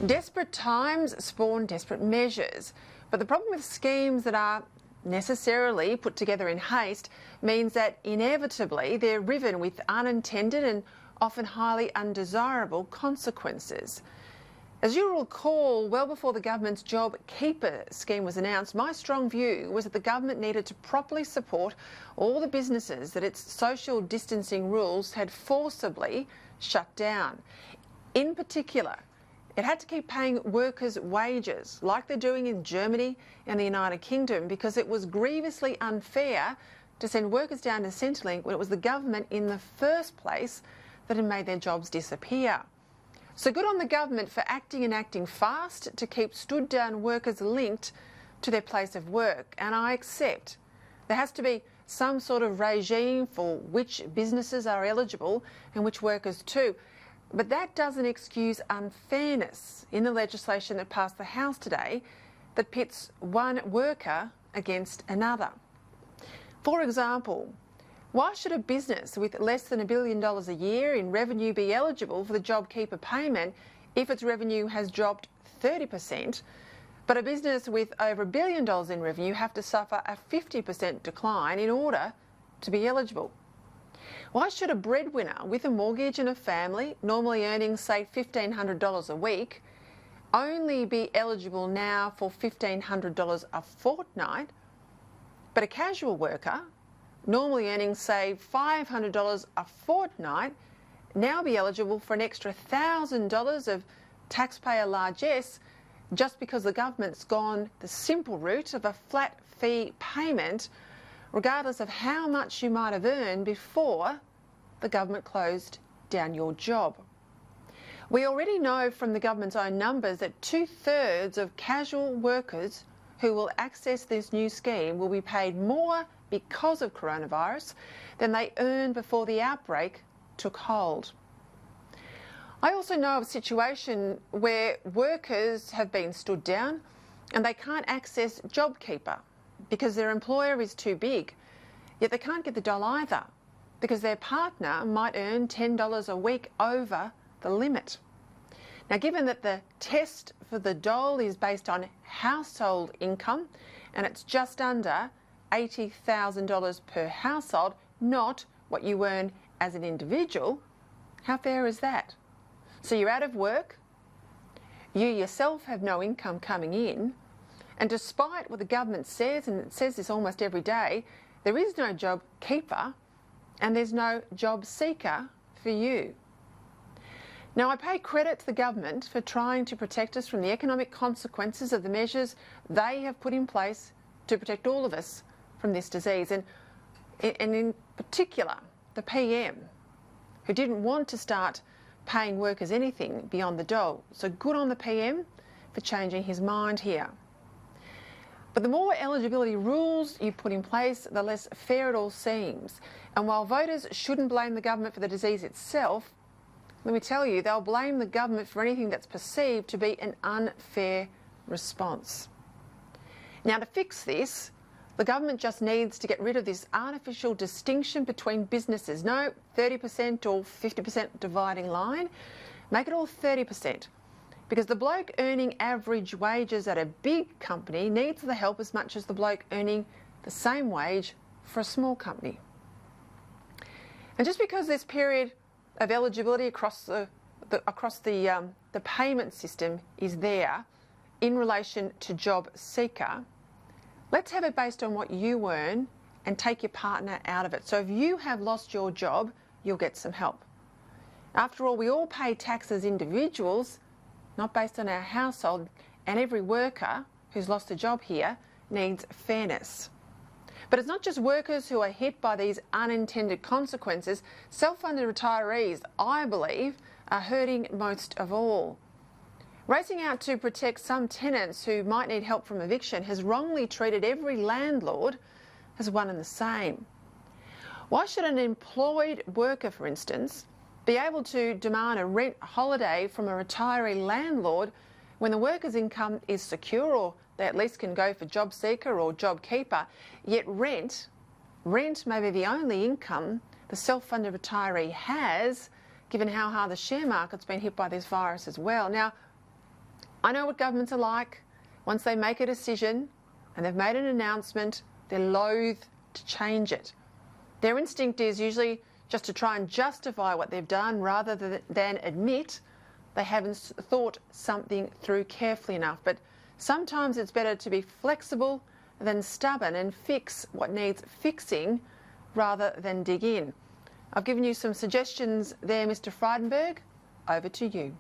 Desperate times spawn desperate measures, but the problem with schemes that are necessarily put together in haste means that inevitably they're riven with unintended and often highly undesirable consequences. As you will recall, well before the government's JobKeeper scheme was announced, my strong view was that the government needed to properly support all the businesses that its social distancing rules had forcibly shut down. In particular, it had to keep paying workers' wages, like they're doing in Germany and the United Kingdom, because it was grievously unfair to send workers down to Centrelink when it was the government in the first place that had made their jobs disappear. So good on the government for acting fast to keep stood-down workers linked to their place of work. And I accept there has to be some sort of regime for which businesses are eligible and which workers too. But that doesn't excuse unfairness in the legislation that passed the House today that pits one worker against another. For example, why should a business with less than $1 billion a year in revenue be eligible for the JobKeeper payment if its revenue has dropped 30%, but a business with over $1 billion in revenue have to suffer a 50% decline in order to be eligible? Why should a breadwinner with a mortgage and a family, normally earning, say, $1,500 a week, only be eligible now for $1,500 a fortnight, but a casual worker, normally earning, say, $500 a fortnight, now be eligible for an extra $1,000 of taxpayer largesse just because the government's gone the simple route of a flat fee payment, regardless of how much you might have earned before the government closed down your job. We already know from the government's own numbers that 2/3 of casual workers who will access this new scheme will be paid more because of coronavirus than they earned before the outbreak took hold. I also know of a situation where workers have been stood down and they can't access JobKeeper because their employer is too big, yet they can't get the dole either because their partner might earn $10 a week over the limit. Now, given that the test for the dole is based on household income and it's just under $80,000 per household, not what you earn as an individual, how fair is that? So you're out of work, you yourself have no income coming in, and despite what the government says, and it says this almost every day, there is no JobKeeper and there's no job seeker for you. Now, I pay credit to the government for trying to protect us from the economic consequences of the measures they have put in place to protect all of us from this disease, and in particular the PM, who didn't want to start paying workers anything beyond the dole. So good on the PM for changing his mind here. But the more eligibility rules you put in place, the less fair it all seems. And while voters shouldn't blame the government for the disease itself, let me tell you, they'll blame the government for anything that's perceived to be an unfair response. Now, to fix this, the government just needs to get rid of this artificial distinction between businesses. No 30% or 50% dividing line. Make it all 30%. Because the bloke earning average wages at a big company needs the help as much as the bloke earning the same wage for a small company. And just because this period of eligibility across the payment system is there in relation to job seeker, let's have it based on what you earn and take your partner out of it. So if you have lost your job, you'll get some help. After all, we all pay tax as individuals, not based on our household, and every worker who's lost a job here needs fairness. But it's not just workers who are hit by these unintended consequences. Self-funded retirees, I believe, are hurting most of all. Racing out to protect some tenants who might need help from eviction has wrongly treated every landlord as one and the same. Why should an employed worker, for instance, be able to demand a rent holiday from a retiree landlord when the worker's income is secure, or they at least can go for job seeker or JobKeeper, yet rent may be the only income the self-funded retiree has, given how hard the share market's been hit by this virus as well. Now, I know what governments are like. Once they make a decision and they've made an announcement, they're loath to change it. Their instinct is usually just to try and justify what they've done rather than admit they haven't thought something through carefully enough. But sometimes it's better to be flexible than stubborn and fix what needs fixing rather than dig in. I've given you some suggestions there, Mr. Frydenberg. Over to you.